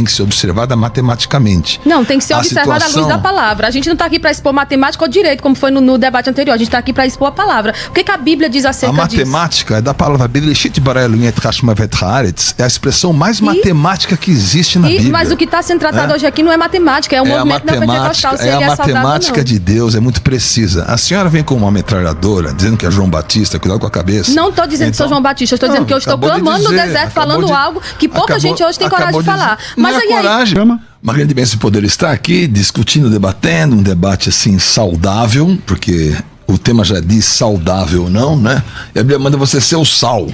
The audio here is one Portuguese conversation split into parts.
tem que ser observada matematicamente. Não, tem que ser observada à luz da palavra. A gente não está aqui para expor matemática ou direito, como foi no debate anterior. A gente está aqui para expor a palavra. O que a Bíblia diz acerca disso? A matemática é da palavra é a expressão mais matemática que existe na Bíblia. Mas o que está sendo tratado hoje aqui não é matemática, é o movimento neopentecostal. É a matemática de Deus, é muito precisa. A senhora vem com uma metralhadora, dizendo que é João Batista, cuidado com a cabeça. Não estou dizendo que sou João Batista, estou dizendo que eu estou clamando no deserto, falando algo que pouca gente hoje tem coragem de falar. Mas aí, coragem. Uma grande bênção poder estar aqui discutindo, debatendo, um debate assim saudável, porque o tema já diz saudável ou não, né? E a Bíblia manda você ser o sal.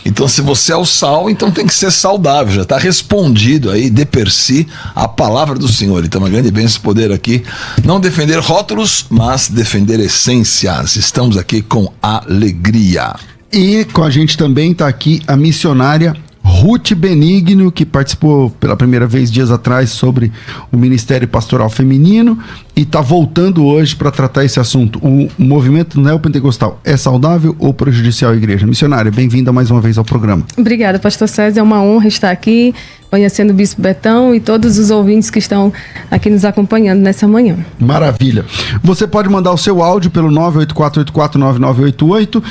Então, se você é o sal, então tem que ser saudável. Já está respondido aí, de per si, a palavra do Senhor. Então, uma grande bênção poder aqui não defender rótulos, mas defender essências. Estamos aqui com alegria. E com a gente também está aqui a missionária Ruth Benigno, que participou pela primeira vez dias atrás sobre o Ministério Pastoral Feminino e está voltando hoje para tratar esse assunto. O movimento neopentecostal é saudável ou prejudicial à igreja? Missionária, bem-vinda mais uma vez ao programa. Obrigada, pastor César. É uma honra estar aqui, conhecendo o Bispo Betão e todos os ouvintes que estão aqui nos acompanhando nessa manhã. Maravilha. Você pode mandar o seu áudio pelo 984849988.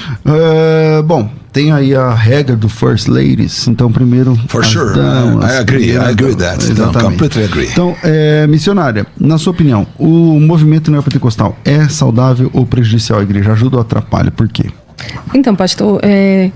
Bom, tem aí a regra do First Ladies, então primeiro... For sure, I agree with that. Completely agree. Então, missionária, na sua opinião, o movimento neopentecostal é saudável ou prejudicial à igreja? Ajuda ou atrapalha? Por quê? Então, pastor,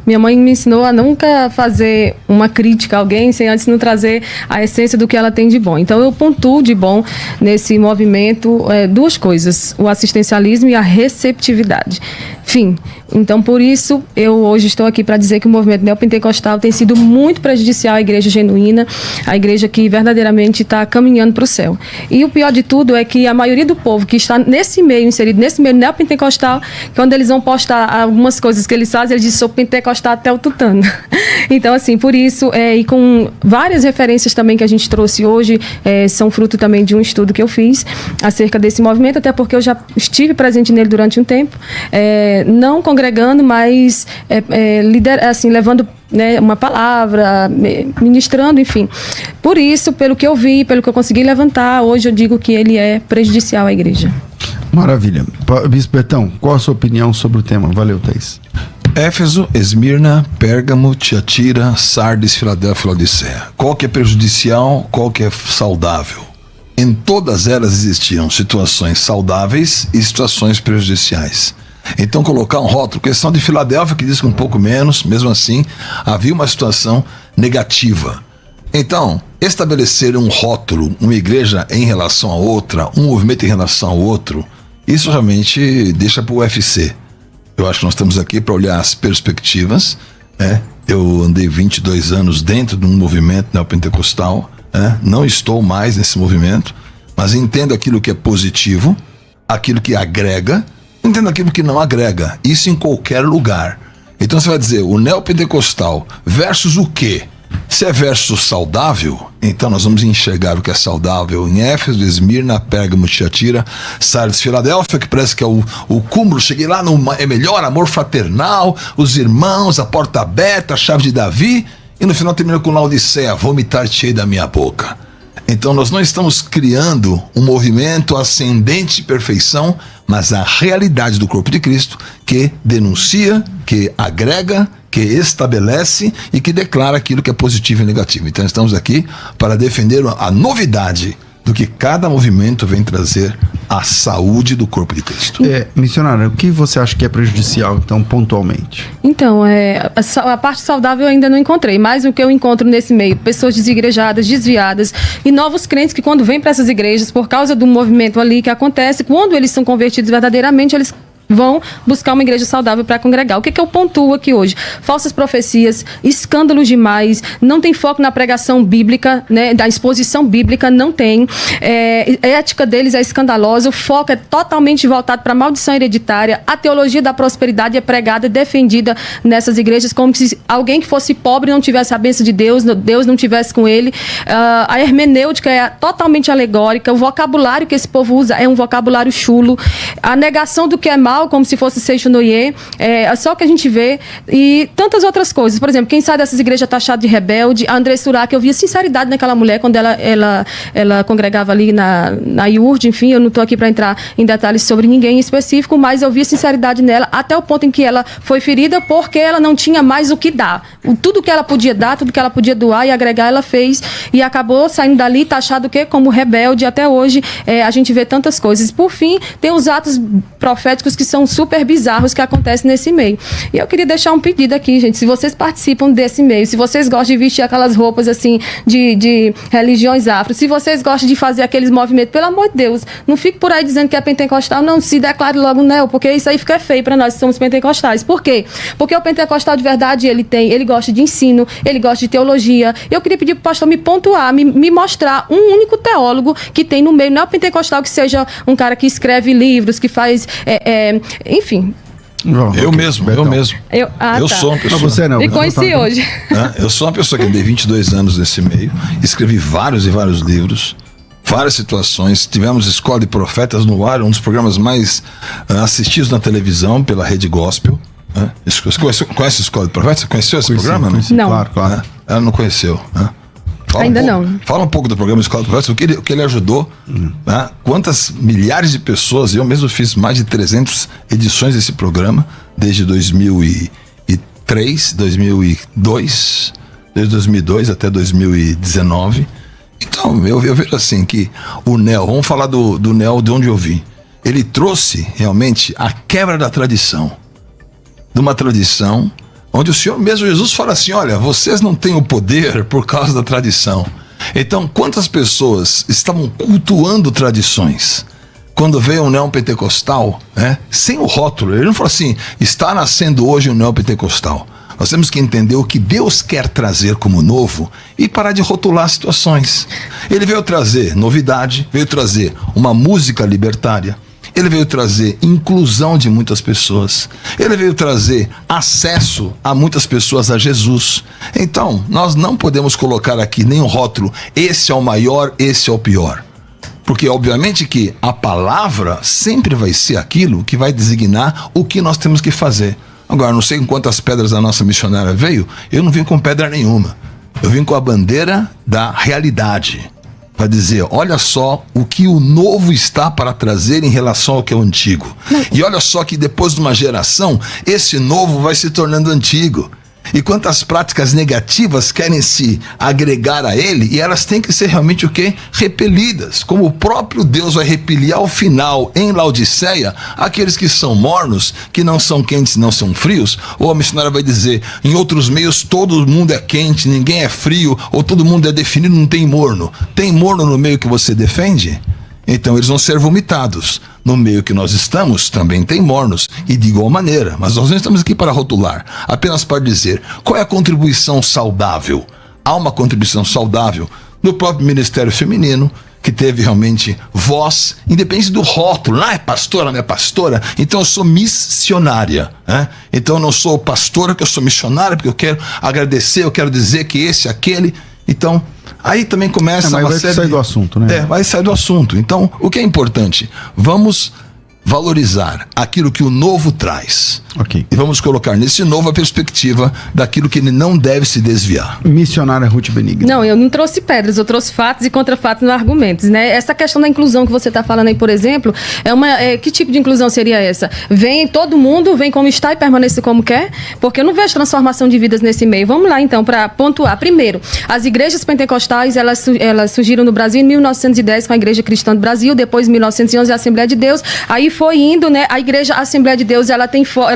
minha mãe me ensinou a nunca fazer uma crítica a alguém sem antes não trazer a essência do que ela tem de bom. Então, eu pontuo de bom nesse movimento duas coisas, o assistencialismo e a receptividade. Fim. Então, por isso, eu hoje estou aqui para dizer que o movimento neopentecostal tem sido muito prejudicial à igreja genuína, a igreja que verdadeiramente está caminhando para o céu. E o pior de tudo é que a maioria do povo que está nesse meio, inserido nesse meio neopentecostal, quando eles vão postar algumas coisas que eles fazem, eles dizem, sou pentecostal até o tutano. Então, assim, por isso, e com várias referências também que a gente trouxe hoje, são fruto também de um estudo que eu fiz acerca desse movimento, até porque eu já estive presente nele durante um tempo, não congregando, mas assim, levando uma palavra, ministrando, enfim. Por isso, pelo que eu vi, pelo que eu consegui levantar, hoje eu digo que ele é prejudicial à igreja. Maravilha. Bispo Betão, qual a sua opinião sobre o tema? Valeu, Thaís. Éfeso, Esmirna, Pérgamo, Tiatira, Sardes, Filadélfia e Laodiceia. Qual que é prejudicial, qual que é saudável? Em todas elas existiam situações saudáveis e situações prejudiciais. Então colocar um rótulo, questão de Filadélfia que diz que um pouco menos, mesmo assim havia uma situação negativa. Então, estabelecer um rótulo, uma igreja em relação a outra, um movimento em relação ao outro, isso realmente deixa para o UFC. Eu acho que nós estamos aqui para olhar as perspectivas, né? Eu andei 22 anos dentro de um movimento neopentecostal, não estou mais nesse movimento, mas entendo aquilo que é positivo, aquilo que agrega, entendo aquilo que não agrega, isso em qualquer lugar. Então você vai dizer, o neopentecostal versus o quê? Se é versus saudável, então nós vamos enxergar o que é saudável em Éfeso, Esmirna, Pérgamo, Tiatira, Sardes, Filadélfia, que parece que é o cúmulo. Cheguei lá, é melhor, amor fraternal, os irmãos, a porta aberta, a chave de Davi, e no final termina com Laodiceia, vomitar-te-ei da minha boca. Então nós não estamos criando um movimento ascendente de perfeição, mas a realidade do corpo de Cristo que denuncia, que agrega, que estabelece e que declara aquilo que é positivo e negativo. Então estamos aqui para defender a novidade do que cada movimento vem trazer à saúde do corpo de Cristo. Missionária, o que você acha que é prejudicial, então, pontualmente? Então, a parte saudável eu ainda não encontrei, mas o que eu encontro nesse meio, pessoas desigrejadas, desviadas e novos crentes que quando vêm para essas igrejas, por causa do movimento ali que acontece, quando eles são convertidos verdadeiramente, eles vão buscar uma igreja saudável para congregar. O que eu pontuo aqui hoje? Falsas profecias, escândalos demais, não tem foco na pregação bíblica, da exposição bíblica, não tem. A ética deles é escandalosa, o foco é totalmente voltado para a maldição hereditária, a teologia da prosperidade é pregada e defendida nessas igrejas como se alguém que fosse pobre não tivesse a bênção de Deus, Deus não tivesse com ele. A hermenêutica é totalmente alegórica, o vocabulário que esse povo usa é um vocabulário chulo, a negação do que é mal pentecostal, como se fosse Seixo Noyer, só o que a gente vê, e tantas outras coisas. Por exemplo, quem sai dessas igrejas taxado de rebelde, a André Surak, eu via sinceridade naquela mulher quando ela congregava ali na IURD, enfim, eu não estou aqui para entrar em detalhes sobre ninguém em específico, mas eu via sinceridade nela até o ponto em que ela foi ferida porque ela não tinha mais o que dar. Tudo que ela podia dar, tudo que ela podia doar e agregar, ela fez e acabou saindo dali taxado o quê? Como rebelde. Até hoje a gente vê tantas coisas. Por fim, tem os atos proféticos que são super bizarros que acontecem nesse meio. E eu queria deixar um pedido aqui, gente, se vocês participam desse meio, se vocês gostam de vestir aquelas roupas assim de religiões afro, se vocês gostam de fazer aqueles movimentos, pelo amor de Deus, não fique por aí dizendo que é pentecostal, não se declare logo neo, porque isso aí fica feio para nós que somos pentecostais. Por quê? Porque o pentecostal de verdade, ele gosta de ensino, ele gosta de teologia. Eu queria pedir para o pastor me pontuar, me mostrar um único teólogo que tem no meio, não é o pentecostal que seja um cara que escreve livros, que faz, enfim. Eu mesmo. Eu sou uma pessoa. Você não. Me conheci hoje. Eu sou uma pessoa que andei 22 anos nesse meio, escrevi vários e vários livros, várias situações. Tivemos Escola de Profetas no ar, um dos programas mais assistidos na televisão pela Rede Gospel. Você conhece a Escola de Profetas? Você conheceu esse programa? Conheci, não. Claro. Ela não conheceu. Ainda não. Fala um pouco do programa Escola de Profetas, o que ele ajudou, quantas milhares de pessoas, eu mesmo fiz mais de 300 edições desse programa, desde 2003, 2002, desde 2002 até 2019. Então, eu vejo assim que o Neo, vamos falar do Neo de onde eu vim, ele trouxe realmente a quebra da tradição, de uma tradição onde o Senhor mesmo Jesus fala assim, olha, vocês não têm o poder por causa da tradição. Então, quantas pessoas estavam cultuando tradições? Quando veio um neopentecostal, sem o rótulo, ele não falou assim, está nascendo hoje um neopentecostal. Nós temos que entender o que Deus quer trazer como novo e parar de rotular situações. Ele veio trazer novidade, veio trazer uma música libertária, ele veio trazer inclusão de muitas pessoas. Ele veio trazer acesso a muitas pessoas a Jesus. Então, nós não podemos colocar aqui nenhum rótulo, esse é o maior, esse é o pior. Porque, obviamente, que a palavra sempre vai ser aquilo que vai designar o que nós temos que fazer. Agora, não sei com quantas pedras a nossa missionária veio, eu não vim com pedra nenhuma. Eu vim com a bandeira da realidade. Para dizer, olha só o que o novo está para trazer em relação ao que é o antigo. E olha só que depois de uma geração, esse novo vai se tornando antigo. E quantas práticas negativas querem se agregar a ele, e elas têm que ser realmente o quê? Repelidas. Como o próprio Deus vai repelir ao final, em Laodiceia, aqueles que são mornos, que não são quentes, não são frios. Ou a missionária vai dizer, em outros meios todo mundo é quente, ninguém é frio, ou todo mundo é definido, não tem morno. Tem morno no meio que você defende? Então eles vão ser vomitados. No meio que nós estamos, também tem mornos, e de igual maneira. Mas nós não estamos aqui para rotular, apenas para dizer qual é a contribuição saudável. Há uma contribuição saudável no próprio Ministério Feminino, que teve realmente voz, independente do rótulo. Não é pastora, não é pastora, então eu sou missionária. Então eu não sou pastora, porque eu sou missionária, porque eu quero agradecer, eu quero dizer que esse, aquele. Então, aí também começa mas vai sair do assunto, né? Vai sair do assunto. Então, o que é importante? Vamos valorizar aquilo que o novo traz. Ok. E vamos colocar nesse novo a perspectiva daquilo que ele não deve se desviar. Missionária Ruth Benigno. Não, eu não trouxe pedras, eu trouxe fatos e contra-fatos nos argumentos, né? Essa questão da inclusão que você está falando aí, por exemplo, que tipo de inclusão seria essa? Vem todo mundo, vem como está e permanece como quer? Porque eu não vejo transformação de vidas nesse meio. Vamos lá, então, para pontuar. Primeiro, as igrejas pentecostais, elas surgiram no Brasil em 1910 com a Igreja Cristã do Brasil, depois em 1911 a Assembleia de Deus, aí foi indo, né? A Igreja Assembleia de Deus, ela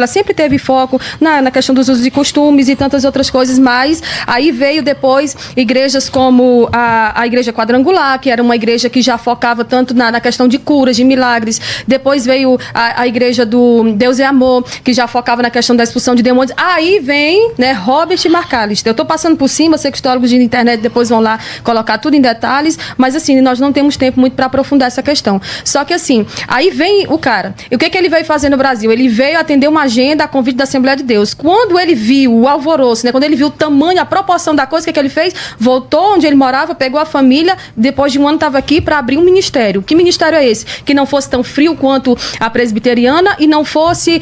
sempre teve foco na questão dos usos e costumes e tantas outras coisas, mas aí veio depois igrejas como a Igreja Quadrangular, que era uma igreja que já focava tanto na questão de curas, de milagres. Depois veio a Igreja do Deus é Amor, que já focava na questão da expulsão de demônios. Aí vem, né, Robert McAllister. Eu estou passando por cima, sei que os teólogos de internet depois vão lá colocar tudo em detalhes, mas assim, nós não temos tempo muito para aprofundar essa questão. Só que assim, aí vem o cara. E o que ele veio fazer no Brasil? Ele veio atender uma agenda a convite da Assembleia de Deus. Quando ele viu o alvoroço, né? Quando ele viu o tamanho, a proporção da coisa, o que ele fez? Voltou onde ele morava, pegou a família, depois de um ano estava aqui para abrir um ministério. Que ministério é esse? Que não fosse tão frio quanto a presbiteriana e não fosse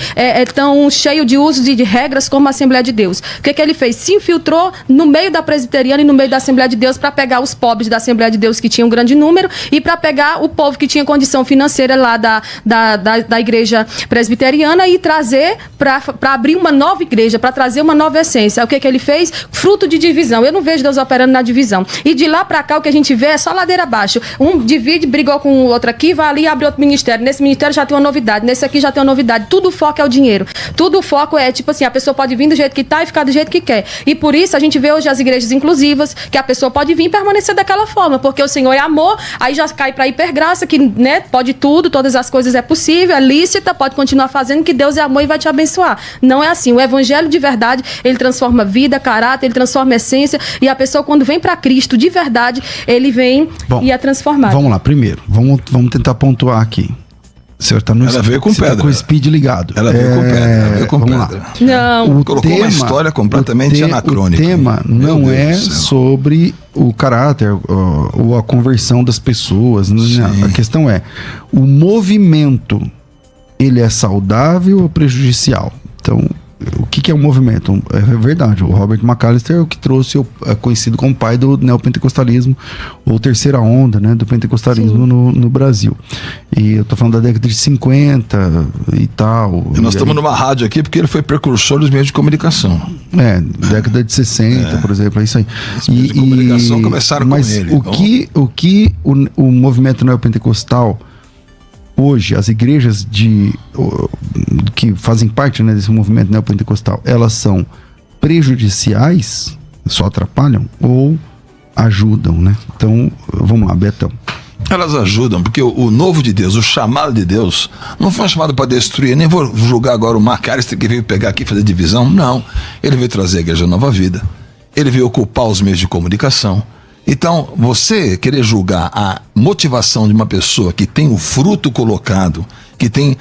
tão cheio de usos e de regras como a Assembleia de Deus. O que ele fez? Se infiltrou no meio da presbiteriana e no meio da Assembleia de Deus para pegar os pobres da Assembleia de Deus, que tinham um grande número, e para pegar o povo que tinha condição financeira lá da igreja presbiteriana e trazer para abrir uma nova igreja, para trazer uma nova essência. O que ele fez? Fruto de divisão. Eu não vejo Deus operando na divisão. E de lá para cá o que a gente vê é só ladeira abaixo. Um divide, brigou com o outro aqui, vai ali e abre outro ministério. Nesse ministério já tem uma novidade, nesse aqui já tem uma novidade. Tudo o foco é o dinheiro. Tudo o foco é, tipo assim, a pessoa pode vir do jeito que tá e ficar do jeito que quer. E por isso a gente vê hoje as igrejas inclusivas, que a pessoa pode vir e permanecer daquela forma, porque o Senhor é amor, aí já cai para hipergraça, que, né, pode tudo, todas as coisas é possível, é lícita, pode continuar fazendo, que Deus é amor e vai te abençoar. Não é assim. O evangelho de verdade, ele transforma vida, caráter, ele transforma essência, e a pessoa, quando vem para Cristo de verdade, ele vem e é transformado. Vamos lá, primeiro, vamos tentar pontuar aqui. O senhor tá Ela veio com pedra. Tá com o speed ligado. Ela veio com pedra. Ela veio com vamos pedra. Lá. Não. Colocou uma história completamente anacrônica. O tema não é sobre o caráter ou a conversão das pessoas. Não, a questão é, o movimento, ele é saudável ou prejudicial? Então, o que é um movimento? É verdade, o Robert McAllister é o que trouxe, é conhecido como pai do neopentecostalismo, ou terceira onda, né, do pentecostalismo no Brasil. E eu tô falando da década de 50 e tal. E nós estamos numa rádio aqui porque ele foi precursor dos meios de comunicação. Década de 60, por exemplo, é isso aí. Os meios de comunicação começaram com ele. O movimento neopentecostal hoje, as igrejas que fazem parte, né, desse movimento neopentecostal, elas são prejudiciais, só atrapalham, ou ajudam, né? Então, vamos lá, Betão. Elas ajudam, porque o novo de Deus, o chamado de Deus, não foi um chamado para destruir. Nem vou julgar agora o McAllister que veio pegar aqui e fazer divisão. Não. Ele veio trazer a Igreja Nova Vida. Ele veio ocupar os meios de comunicação. Então, você querer julgar a motivação de uma pessoa que tem o fruto colocado, que tem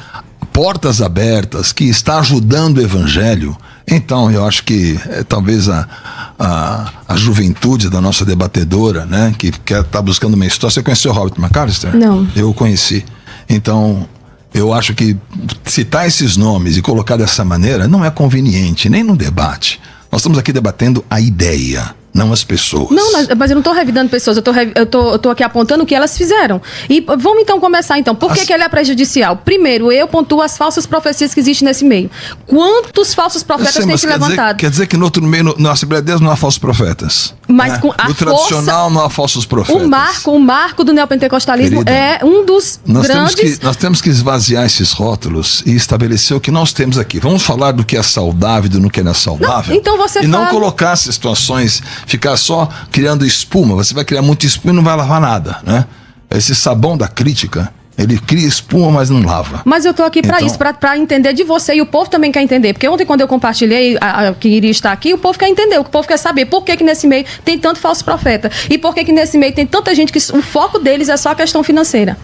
portas abertas, que está ajudando o evangelho, então eu acho que talvez a juventude da nossa debatedora, né, que está buscando uma história. Você conheceu o Robert McAllister? Não. Eu conheci. Então, eu acho que citar esses nomes e colocar dessa maneira não é conveniente, nem no debate. Nós estamos aqui debatendo a ideia, não as pessoas. Não, mas eu não estou revidando pessoas, eu tô aqui apontando o que elas fizeram. E vamos então começar então. Por que ele é prejudicial? Primeiro, eu pontuo as falsas profecias que existem nesse meio. Quantos falsos profetas têm se levantado? Quer dizer que no outro meio, na Assembleia de Deus, não há falsos profetas. Mas com a no tradicional não há falsos profetas. O marco do neopentecostalismo, querida, é um dos grandes... Nós temos que esvaziar esses rótulos e estabelecer o que nós temos aqui. Vamos falar do que é saudável e do que não é saudável. Não, então você não colocar situações, ficar só criando espuma. Você vai criar muita espuma e não vai lavar nada, né? Esse sabão da crítica, ele cria espuma, mas não lava. Mas eu tô aqui para isso, para entender de você, e o povo também quer entender. Porque ontem, quando eu compartilhei que iria estar aqui, o povo quer entender, o povo quer saber por que nesse meio tem tanto falso profeta. E por que nesse meio tem tanta gente que o foco deles é só a questão financeira.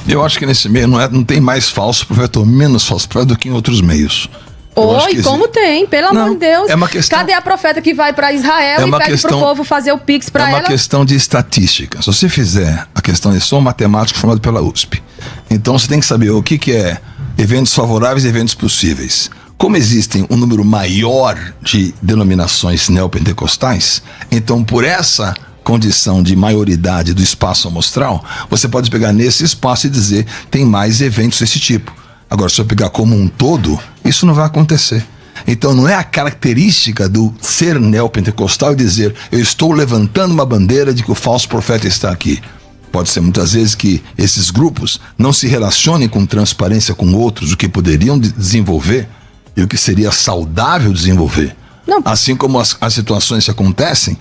Eu acho que nesse meio não tem mais falso profeta ou menos falso profeta do que em outros meios. Oi, como tem, pelo amor de Deus. É uma questão... Cadê a profeta que vai para Israel e pede pro povo fazer o Pix para ela? É uma questão de estatística. Se você fizer a questão de... Sou um matemático formado pela USP. Então você tem que saber o que é eventos favoráveis e eventos possíveis. Como existem um número maior de denominações neopentecostais, então por essa condição de maioridade do espaço amostral, você pode pegar nesse espaço e dizer tem mais eventos desse tipo. Agora, se eu pegar como um todo, isso não vai acontecer. Então, não é a característica do ser neopentecostal e dizer eu estou levantando uma bandeira de que o falso profeta está aqui. Pode ser muitas vezes que esses grupos não se relacionem com transparência com outros, o que poderiam desenvolver e o que seria saudável desenvolver. Não. Assim como as situações que acontecem,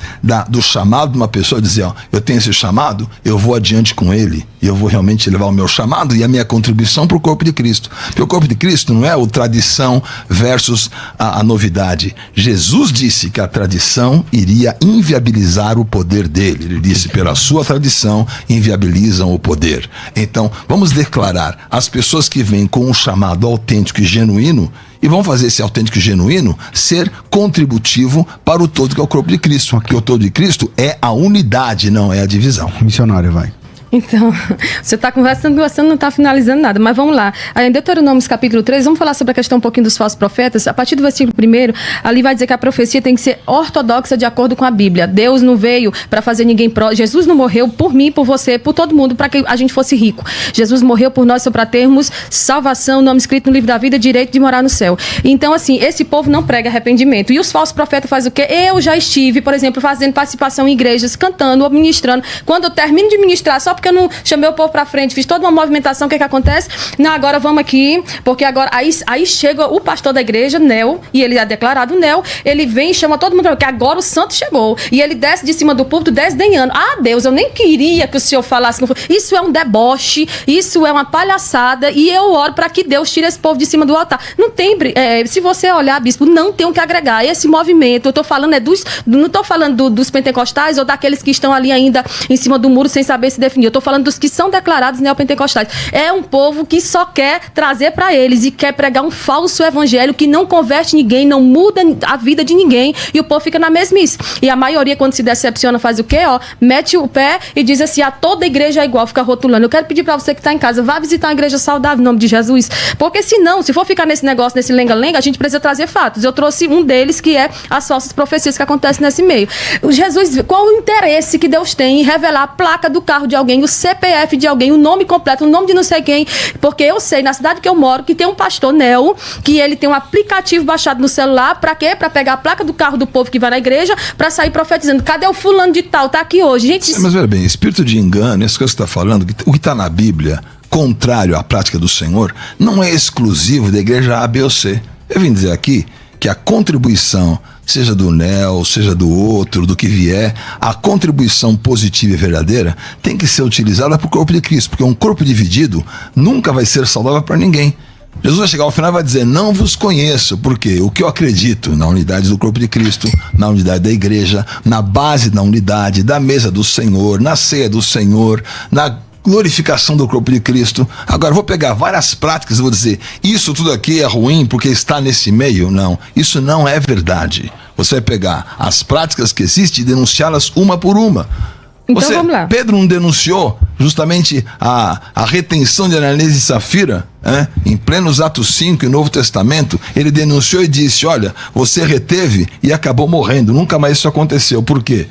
do chamado de uma pessoa dizer, ó, eu tenho esse chamado, eu vou adiante com ele, e eu vou realmente levar o meu chamado e a minha contribuição para o corpo de Cristo. Porque o corpo de Cristo não é o tradição versus a novidade. Jesus disse que a tradição iria inviabilizar o poder dele. Ele disse, pela sua tradição, inviabilizam o poder. Então, vamos declarar, as pessoas que vêm com um chamado autêntico e genuíno, e vão fazer esse autêntico e genuíno ser contributivo para o todo que é o corpo de Cristo. Porque o todo de Cristo é a unidade, não é a divisão. Missionário, vai. Então, você está conversando, não está finalizando nada, mas vamos lá. Aí, em Deuteronômio capítulo 3, vamos falar sobre a questão um pouquinho dos falsos profetas. A partir do versículo 1, ali vai dizer que a profecia tem que ser ortodoxa de acordo com a Bíblia. Deus não veio para fazer ninguém Jesus não morreu por mim, por você, por todo mundo, para que a gente fosse rico. Jesus morreu por nós só para termos salvação, nome escrito no livro da vida, direito de morar no céu. Então, assim, esse povo não prega arrependimento. E os falsos profetas fazem o quê? Eu já estive, por exemplo, fazendo participação em igrejas, cantando, ou ministrando. Quando eu termino de ministrar, só porque eu não chamei o povo pra frente, fiz toda uma movimentação, o que acontece? Não, agora vamos aqui, porque agora, aí chega o pastor da igreja, Nel, e ele é declarado Nel, ele vem e chama todo mundo, porque agora o santo chegou, e ele desce de cima do púlpito desdenhando. Ah, Deus, eu nem queria que o senhor falasse, isso é um deboche, isso é uma palhaçada, e eu oro para que Deus tire esse povo de cima do altar. Não tem, se você olhar, bispo, não tem o que agregar. Esse movimento, eu tô falando não tô falando dos pentecostais ou daqueles que estão ali ainda em cima do muro sem saber se definir, eu tô falando dos que são declarados neopentecostais. É um povo que só quer trazer para eles e quer pregar um falso evangelho que não converte ninguém, não muda a vida de ninguém, e o povo fica na mesmice. E a maioria, quando se decepciona, faz o quê? Mete o pé e diz assim, a toda igreja é igual, fica rotulando. Eu quero pedir para você que está em casa, vá visitar uma igreja saudável em nome de Jesus, porque senão, se for ficar nesse negócio, nesse lenga-lenga, a gente precisa trazer fatos. Eu trouxe um deles, que é as falsas profecias que acontecem nesse meio. Jesus, qual o interesse que Deus tem em revelar a placa do carro de alguém, o CPF de alguém, o nome completo, o nome de não sei quem? Porque eu sei, na cidade que eu moro, que tem um pastor Nel, que ele tem um aplicativo baixado no celular, pra quê? Pra pegar a placa do carro do povo que vai na igreja, pra sair profetizando. Cadê o fulano de tal? Tá aqui hoje. Gente, mas veja bem, espírito de engano, essas coisas que você está falando, o que está na Bíblia, contrário à prática do Senhor, não é exclusivo da igreja A, B ou C. Eu vim dizer aqui que a contribuição, seja do Nel, seja do outro, do que vier, a contribuição positiva e verdadeira tem que ser utilizada para o corpo de Cristo, porque um corpo dividido nunca vai ser saudável para ninguém. Jesus vai chegar ao final e vai dizer, não vos conheço, porque o que eu acredito na unidade do corpo de Cristo, na unidade da igreja, na base da unidade, da mesa do Senhor, na ceia do Senhor, na glorificação do corpo de Cristo. Agora, vou pegar várias práticas e vou dizer, isso tudo aqui é ruim porque está nesse meio. Não, isso não é verdade. Você vai pegar as práticas que existem e denunciá-las uma por uma. Então vamos lá. Pedro não denunciou justamente a retenção de Ananias e Safira, em plenos Atos 5 e Novo Testamento? Ele denunciou e disse, olha, você reteve e acabou morrendo. Nunca mais isso aconteceu. Por quê?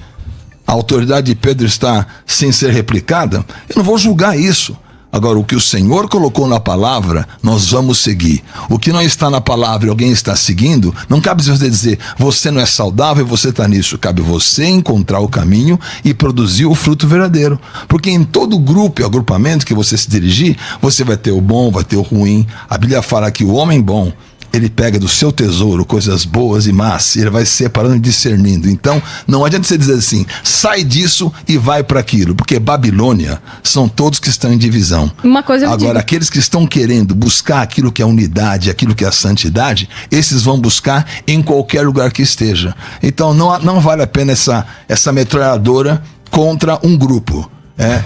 A autoridade de Pedro está sem ser replicada? Eu não vou julgar isso. Agora, o que o Senhor colocou na palavra, nós vamos seguir. O que não está na palavra e alguém está seguindo, não cabe você dizer, você não é saudável e você está nisso. Cabe você encontrar o caminho e produzir o fruto verdadeiro. Porque em todo grupo e agrupamento que você se dirigir, você vai ter o bom, vai ter o ruim. A Bíblia fala que o homem bom, ele pega do seu tesouro coisas boas e más, e ele vai separando e discernindo. Então, não adianta você dizer assim, sai disso e vai para aquilo, porque Babilônia são todos que estão em divisão. Uma coisa eu Agora, digo. aqueles que estão querendo buscar aquilo que é unidade, aquilo que é a santidade, esses vão buscar em qualquer lugar que esteja. Então, não vale a pena essa metralhadora contra um grupo.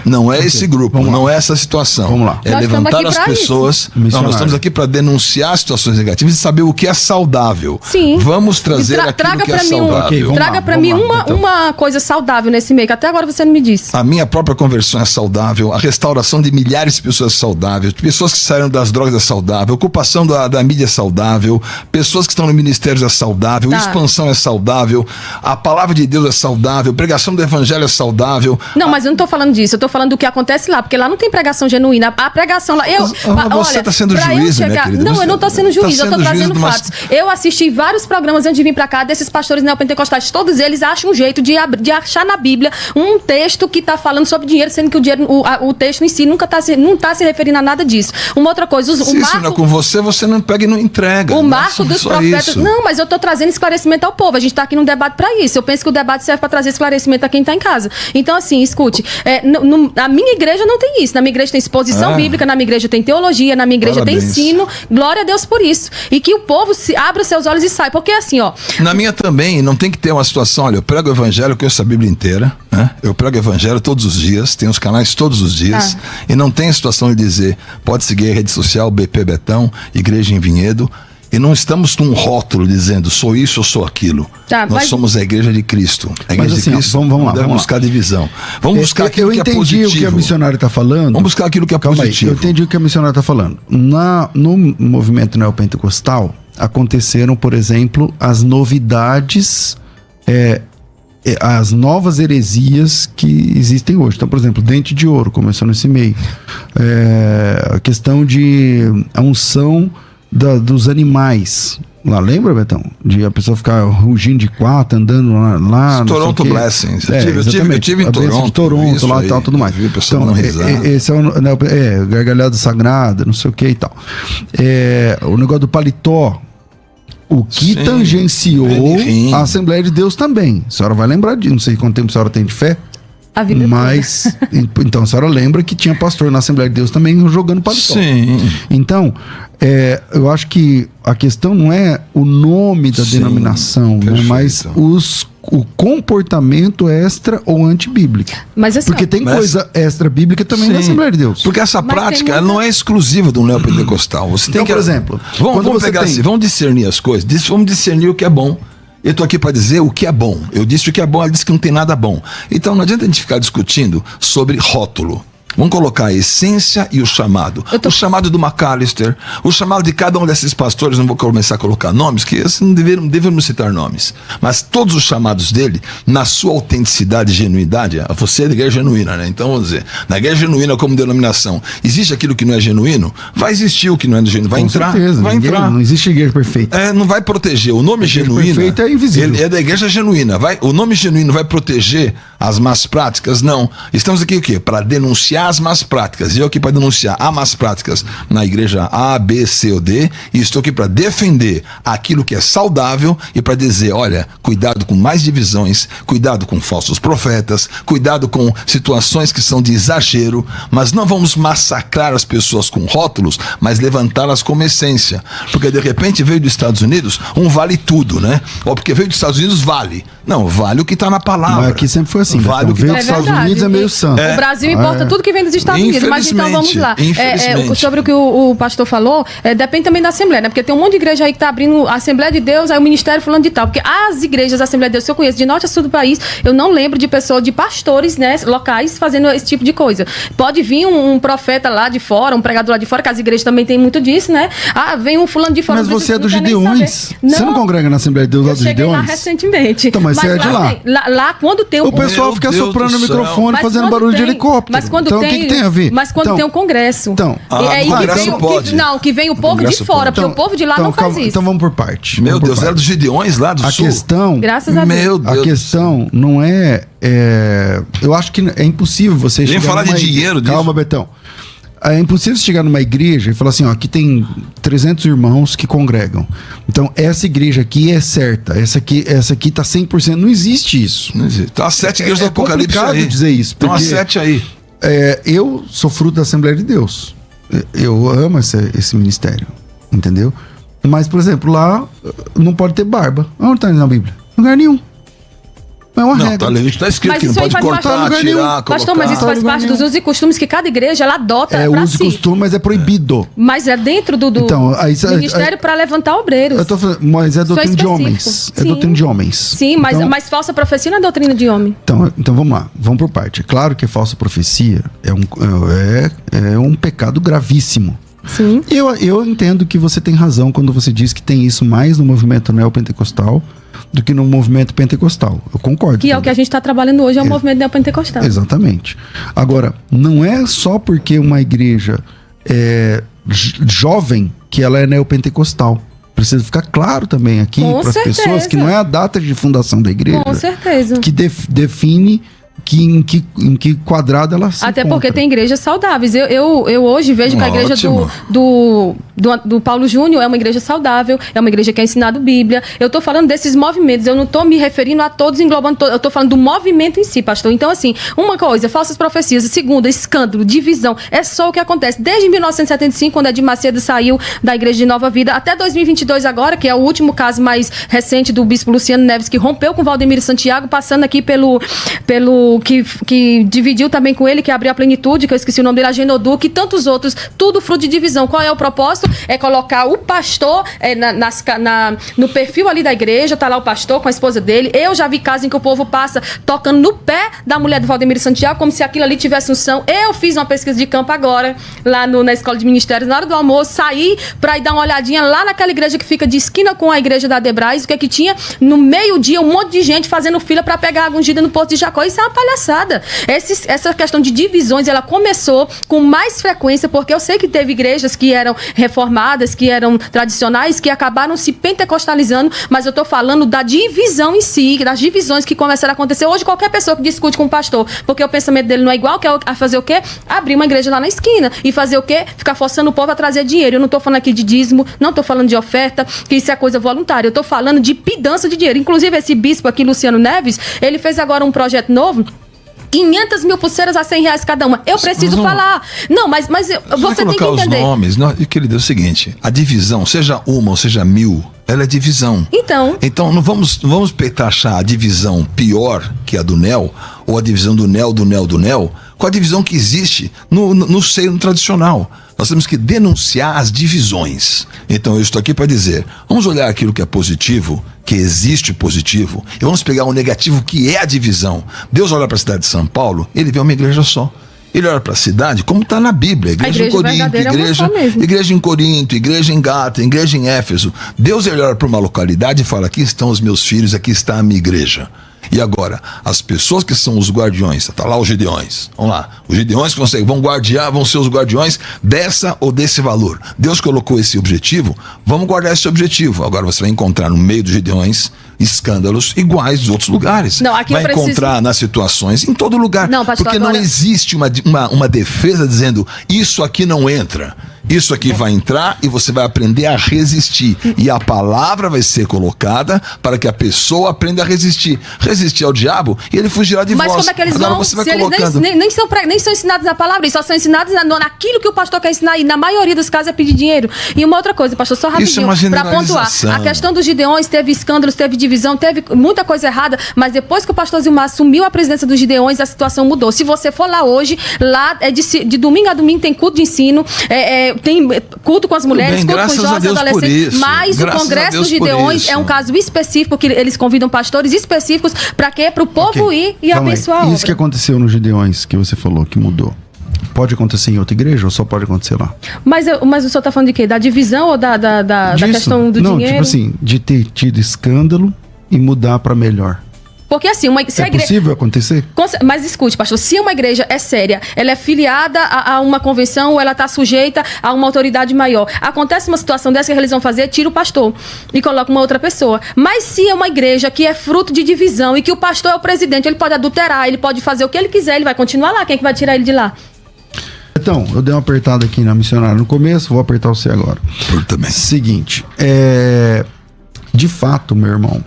Não é esse grupo, não é essa situação. Vamos lá. É Nós levantar as pessoas. Nós estamos aqui para denunciar situações negativas e saber o que é saudável. Sim. Vamos trazer aquilo traga que é pra mim saudável. Ok, vamos traga lá, para vamos mim lá, então. uma coisa saudável nesse meio, que até agora você não me disse. A minha própria conversão é saudável, a restauração de milhares de pessoas é saudável, pessoas que saíram das drogas é saudável, a ocupação da mídia é saudável, pessoas que estão no ministério é saudável, Tá. expansão é saudável, a palavra de Deus é saudável, pregação do evangelho é saudável. Não, mas eu não tô falando disso. disso. Eu tô falando do que acontece lá, porque lá não tem pregação genuína. A pregação lá... Você está sendo juiz, minha querida. Não, eu não tô sendo juiz, eu tô trazendo fatos. Eu assisti vários programas antes de vir pra cá, desses pastores neopentecostais, todos eles acham um jeito de achar na Bíblia um texto que tá falando sobre dinheiro, sendo que o texto em si nunca não tá se referindo a nada disso. Uma outra coisa, se isso não é com você não pega e não entrega. O marco dos profetas... Isso. Não, mas eu tô trazendo esclarecimento ao povo. A gente tá aqui num debate pra isso. Eu penso que o debate serve pra trazer esclarecimento a quem tá em casa. Então, assim, escute, a minha igreja não tem isso. Na minha igreja tem exposição bíblica, na minha igreja tem teologia, na minha igreja tem ensino. Glória a Deus por isso. E que o povo abra seus olhos e saia. Porque assim, ó... Na minha também, não tem que ter uma situação, olha, eu prego o evangelho, eu conheço a Bíblia inteira, né? Eu prego o evangelho todos os dias, tenho os canais todos os dias, e não tem a situação de dizer, pode seguir a rede social, BP Betão, Igreja em Vinhedo, e não estamos com um rótulo dizendo, sou isso ou sou aquilo. Nós somos a Igreja de Cristo. A Igreja de Cristo vamos lá, deve buscar divisão. Vamos buscar aquilo que é positivo. Eu entendi o que a missionária está falando. Vamos buscar aquilo que é positivo. Eu entendi o que a missionária está falando. No movimento neopentecostal, aconteceram, por exemplo, as novidades, as novas heresias que existem hoje. Então, por exemplo, Dente de Ouro começou nesse meio. A questão de a unção dos animais. Lá, lembra, Betão? De a pessoa ficar rugindo de quatro, andando lá Toronto Blessings. Eu tive em Toronto. De Toronto, lá e tal, tudo mais. Então, esse é o gargalhada sagrada, não sei o que e tal. O negócio do paletó, o que tangenciou a Assembleia de Deus também. A senhora vai lembrar disso. Não sei quanto tempo a senhora tem de fé. A vida mas, então a senhora lembra que tinha pastor na Assembleia de Deus também jogando paletó. Sim. Então, eu acho que a questão não é o nome da denominação, né, mas o comportamento extra ou antibíblico. Mas assim, porque tem coisa extra bíblica também na Assembleia de Deus. Porque essa prática ela não é exclusiva do neopentecostal. Você tem por exemplo, vamos pegar assim, vamos discernir as coisas, vamos discernir o que é bom. Eu estou aqui para dizer o que é bom. Eu disse o que é bom, ela disse que não tem nada bom. Então não adianta a gente ficar discutindo sobre rótulo. Vamos colocar a essência e o chamado. O chamado do McAllister, o chamado de cada um desses pastores, não vou começar a colocar nomes, que assim, não devemos citar nomes. Mas todos os chamados dele, na sua autenticidade e genuidade, você é da igreja genuína, né? Então vamos dizer, na igreja genuína como denominação, existe aquilo que não é genuíno? Vai existir o que não é genuíno, vai entrar. Certeza, vai entrar. Não existe igreja perfeita. Não vai proteger. O nome genuíno é invisível. Ele é da igreja genuína. O nome genuíno vai proteger as más práticas? Não. Estamos aqui o quê? Para denunciar as más práticas. E eu aqui para denunciar as más práticas na igreja A, B, C ou D. E estou aqui para defender aquilo que é saudável e para dizer, olha, cuidado com mais divisões, cuidado com falsos profetas, cuidado com situações que são de exagero, mas não vamos massacrar as pessoas com rótulos, mas levantá-las como essência. Porque de repente veio dos Estados Unidos um vale tudo, né? Ou porque veio dos Estados Unidos vale. Não, vale o que está na palavra. Mas aqui sempre foi assim. Vale o que veio dos Estados Unidos é meio santo. O Brasil importa tudo que vem dos Estados Unidos. Mas então vamos lá. Sobre o que o pastor falou, depende também da Assembleia, né? Porque tem um monte de igreja aí que está abrindo a Assembleia de Deus, aí o Ministério fulano de tal. Porque as igrejas da Assembleia de Deus que eu conheço de norte a sul do país, eu não lembro de pessoas, de pastores, né, locais fazendo esse tipo de coisa. Pode vir um profeta lá de fora, um pregador lá de fora, que as igrejas também tem muito disso, né? Vem um fulano de fora. Mas você é dos Gideões. Você não congrega na Assembleia de Deus lá dos Gideões? Eu cheguei lá recentemente. Então, mas você é de lá. Lá quando tem o pessoal fica soprando no microfone, fazendo barulho de helicóptero. Mas quando então, o que tem a ver? Mas quando tem um congresso. Então, que vem o povo de fora, porque o povo de lá não faz isso. Então vamos por parte. Meu Deus, era dos Gideões lá do sul. Graças a Deus. Meu Deus. A questão não é... eu acho que é impossível você chegar... Nem falar de dinheiro disso. Calma, Betão. É impossível chegar numa igreja e falar assim, ó, aqui tem 300 irmãos que congregam. Então, essa igreja aqui é certa. Essa aqui tá 100%. Não existe isso. Não existe. Então, as 7 igrejas do Apocalipse aí. É complicado dizer isso. Então, as 7 aí. Eu sou fruto da Assembleia de Deus. Eu amo esse ministério. Entendeu? Mas, por exemplo, lá não pode ter barba. Onde tá na Bíblia? Lugar nenhum. É uma regra. Tá escrito que não pode cortar, tirar, Pastor, mas isso faz parte dos usos e costumes que cada igreja ela adota pra si. Uso e costume, mas é proibido. Mas é dentro do ministério para levantar obreiros. Eu tô falando, mas é doutrina de homens. É doutrina de homens. Sim, mas falsa profecia não é doutrina de homem. Então vamos lá, vamos por parte. É claro que falsa profecia é um pecado gravíssimo. Sim. Eu entendo que você tem razão quando você diz que tem isso mais no movimento neopentecostal do que no movimento pentecostal. Eu concordo. Que é o que a gente está trabalhando hoje, é o movimento neopentecostal. Exatamente. Agora, não é só porque uma igreja é jovem que ela é neopentecostal. Precisa ficar claro também aqui para as pessoas que não é a data de fundação da igreja. Com certeza. Que define em que quadrado ela se Até encontra. porque tem igrejas saudáveis. Eu hoje vejo que a igreja do Paulo Júnior é uma igreja saudável, é uma igreja que é ensinado Bíblia. Eu estou falando desses movimentos, eu não estou me referindo a todos, englobando todos, eu estou falando do movimento em si, pastor. Então, assim, uma coisa, falsas profecias, segunda, escândalo, divisão, é só o que acontece. Desde 1975, quando Edir Macedo saiu da Igreja de Nova Vida, até 2022 agora, que é o último caso mais recente do bispo Luciano Neves, que rompeu com Valdemiro Santiago, passando aqui pelo que dividiu também com ele, que abriu a plenitude, que eu esqueci o nome dele, a Genoduc, e tantos outros, tudo fruto de divisão. Qual é o propósito? É colocar o pastor no perfil ali da igreja, tá lá o pastor com a esposa dele. Eu já vi casos em que o povo passa tocando no pé da mulher do Valdemiro Santiago, como se aquilo ali tivesse unção. Eu fiz uma pesquisa de campo agora, lá na Escola de Ministérios, na hora do almoço, saí pra ir dar uma olhadinha lá naquela igreja que fica de esquina com a igreja da Debrais, o que é que tinha? No meio-dia, um monte de gente fazendo fila pra pegar água ungida no posto de Jacó. Isso é uma palhaçada. Essa questão de divisões, ela começou com mais frequência, porque eu sei que teve igrejas que eram reformadas, que eram tradicionais, que acabaram se pentecostalizando, mas eu tô falando da divisão em si, das divisões que começaram a acontecer. Hoje, qualquer pessoa que discute com o pastor, porque o pensamento dele não é igual, quer fazer o quê? Abrir uma igreja lá na esquina e fazer o quê? Ficar forçando o povo a trazer dinheiro. Eu não tô falando aqui de dízimo, não tô falando de oferta, que isso é coisa voluntária. Eu tô falando de pidança de dinheiro. Inclusive, esse bispo aqui, Luciano Neves, ele fez agora um projeto novo, 500 mil pulseiras a R$100 cada uma. Eu preciso falar. Não, mas você tem que entender. Os nomes. Não, querido, é o seguinte, a divisão, seja uma ou seja 1000, ela é divisão. Então não vamos taxar a divisão pior que a do NEL, ou a divisão do NEL, com a divisão que existe no seio tradicional. Nós temos que denunciar as divisões. Então eu estou aqui para dizer, vamos olhar aquilo que é positivo, que existe positivo, e vamos pegar o negativo, que é a divisão. Deus olha para a cidade de São Paulo, ele vê uma igreja só. Ele olha para a cidade como está na Bíblia. Igreja em Corinto, igreja em Corinto, igreja em Gata, igreja em Éfeso. Deus, ele olha para uma localidade e fala, aqui estão os meus filhos, aqui está a minha igreja. E agora, as pessoas que são os guardiões, tá lá os Gideões, vamos lá, os Gideões que vão ser os guardiões dessa ou desse valor. Deus colocou esse objetivo, vamos guardar esse objetivo. Agora você vai encontrar no meio dos Gideões escândalos iguais dos outros lugares. Não, aqui vai encontrar nas situações, em todo lugar. Não, pastor, porque agora... não existe uma defesa dizendo, isso aqui não entra. Isso aqui vai entrar e você vai aprender a resistir. E a palavra vai ser colocada para que a pessoa aprenda a resistir. Resistir ao diabo e ele fugirá de vós. Mas como é que eles agora vão? Você vai se colocando... eles nem são ensinados na palavra, eles só são ensinados naquilo que o pastor quer ensinar. E na maioria dos casos é pedir dinheiro. E uma outra coisa, pastor, só rapidinho, para pontuar. A questão dos Gideões, teve escândalos, teve divisão, teve muita coisa errada, mas depois que o pastor Zilmar assumiu a presidência dos Gideões, a situação mudou. Se você for lá hoje, lá é de domingo a domingo tem culto de ensino, tem culto com as mulheres, culto com os jovens adolescentes, mas o Congresso dos Gideões é um caso específico, que eles convidam pastores específicos para quê? Para o povo ir e abençoar a obra. Isso que aconteceu nos Gideões, que você falou, que mudou. Pode acontecer em outra igreja ou só pode acontecer lá? Mas o senhor está falando de quê? Da divisão ou da questão do dinheiro? Não, tipo assim, de ter tido escândalo e mudar para melhor. Porque assim, é possível acontecer? Mas escute, pastor, se uma igreja é séria, ela é filiada a uma convenção ou ela está sujeita a uma autoridade maior, acontece uma situação dessa que eles vão fazer, tira o pastor e coloca uma outra pessoa. Mas se é uma igreja que é fruto de divisão e que o pastor é o presidente, ele pode adulterar, ele pode fazer o que ele quiser, ele vai continuar lá, quem é que vai tirar ele de lá? Então, eu dei uma apertada aqui na missionária no começo, vou apertar você agora. Eu também. Seguinte, de fato, meu irmão,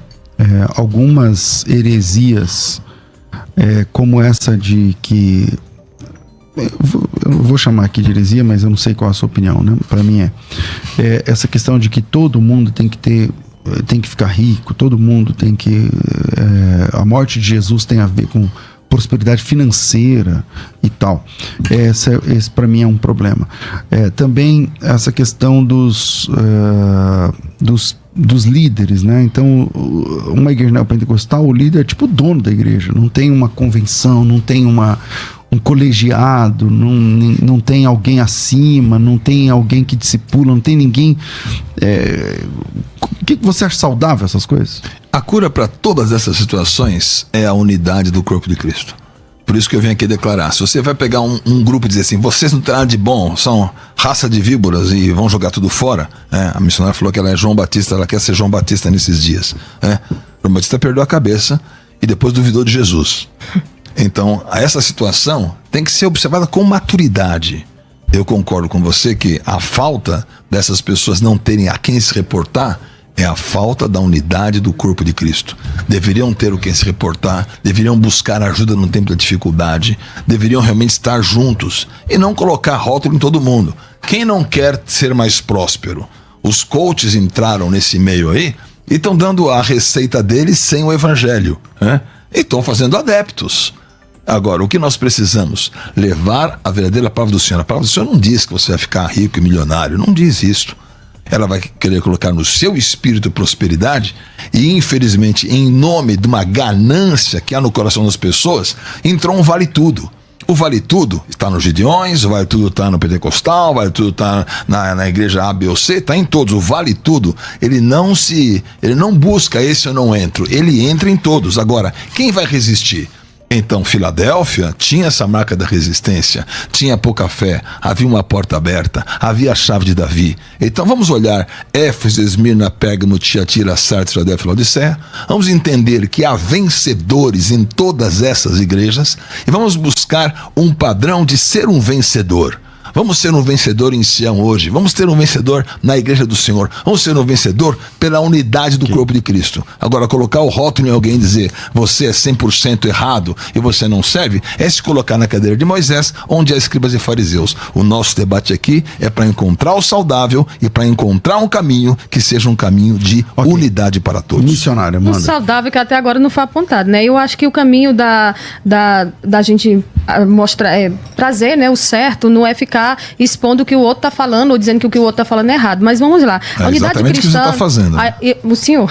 algumas heresias, como essa de que... Eu vou chamar aqui de heresia, mas eu não sei qual a sua opinião, né? Para mim essa questão de que todo mundo tem que ficar rico, todo mundo tem que... a morte de Jesus tem a ver com prosperidade financeira e tal. Esse para mim é um problema. Também essa questão dos líderes, né? Então, uma igreja neopentecostal, o líder é tipo o dono da igreja, não tem uma convenção, não tem um colegiado, não tem alguém acima, não tem alguém que discipula, não tem ninguém... O que você acha saudável, essas coisas? A cura para todas essas situações é a unidade do corpo de Cristo. Por isso que eu venho aqui declarar. Se você vai pegar um grupo e dizer assim, vocês não têm nada de bom, são raça de víboras e vão jogar tudo fora. A missionária falou que ela é João Batista, ela quer ser João Batista nesses dias. João Batista perdeu a cabeça e depois duvidou de Jesus. Então, essa situação tem que ser observada com maturidade. Eu concordo com você que a falta dessas pessoas não terem a quem se reportar é a falta da unidade do corpo de Cristo. Deveriam ter o quem se reportar, deveriam buscar ajuda no tempo da dificuldade, deveriam realmente estar juntos e não colocar rótulo em todo mundo. Quem não quer ser mais próspero? Os coaches entraram nesse meio aí e estão dando a receita deles sem o evangelho, e estão fazendo adeptos. Agora, o que nós precisamos? Levar a verdadeira palavra do Senhor. A palavra do Senhor não diz que você vai ficar rico e milionário, não diz isso. Ela vai querer colocar no seu espírito prosperidade e, infelizmente, em nome de uma ganância que há no coração das pessoas, entrou um vale tudo. O vale tudo está nos Gideões, o vale tudo está no Pentecostal, o vale tudo está na igreja A, B ou C, está em todos. O vale tudo, ele não busca esse eu não entro, ele entra em todos. Agora, quem vai resistir? Então, Filadélfia tinha essa marca da resistência, tinha pouca fé, havia uma porta aberta, havia a chave de Davi. Então vamos olhar Éfeso, Esmirna, Pérgamo, Tiatira, Sardes, Filadélfia e Laodiceia. Vamos entender que há vencedores em todas essas igrejas e vamos buscar um padrão de ser um vencedor. Vamos ser um vencedor em Sião hoje. Vamos ter um vencedor na igreja do Senhor. Vamos ser um vencedor pela unidade do corpo de Cristo. Agora, colocar o rótulo em alguém e dizer você é 100% errado e você não serve, é se colocar na cadeira de Moisés, onde há escribas e fariseus. O nosso debate aqui é para encontrar o saudável e para encontrar um caminho que seja um caminho de unidade para todos. Missionária, manda. O saudável que até agora não foi apontado, né? Eu acho que o caminho da gente mostrar, trazer, né, o certo não é ficar expondo o que o outro está falando ou dizendo que o que o outro está falando é errado. Mas vamos lá. A unidade exatamente cristã, o que você está fazendo. O senhor,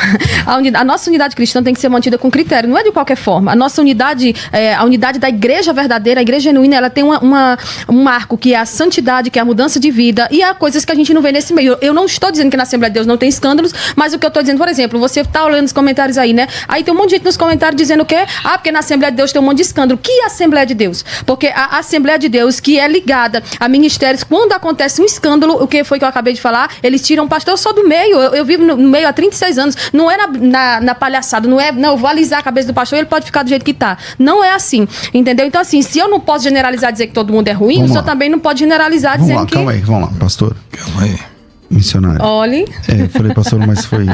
a nossa unidade cristã tem que ser mantida com critério, não é de qualquer forma. A nossa unidade, a unidade da igreja verdadeira, a igreja genuína, ela tem um marco que é a santidade, que é a mudança de vida, e há coisas que a gente não vê nesse meio. Eu não estou dizendo que na Assembleia de Deus não tem escândalos, mas o que eu estou dizendo, por exemplo, você está olhando os comentários aí, né? Aí tem um monte de gente nos comentários dizendo o quê? Porque na Assembleia de Deus tem um monte de escândalo. Que Assembleia de Deus? Porque a Assembleia de Deus, que é ligada a ministérios, quando acontece um escândalo, o que foi que eu acabei de falar? Eles tiram o pastor. Eu sou do meio, eu vivo no meio há 36 anos. Não é na palhaçada, não, eu vou alisar a cabeça do pastor e ele pode ficar do jeito que tá. Não é assim, entendeu? Então, assim, se eu não posso generalizar dizer que todo mundo é ruim, o senhor também não pode generalizar dizendo que... Calma aí, vamos lá, pastor. Calma aí. Missionário. Olhe. Eu falei pastor, mas foi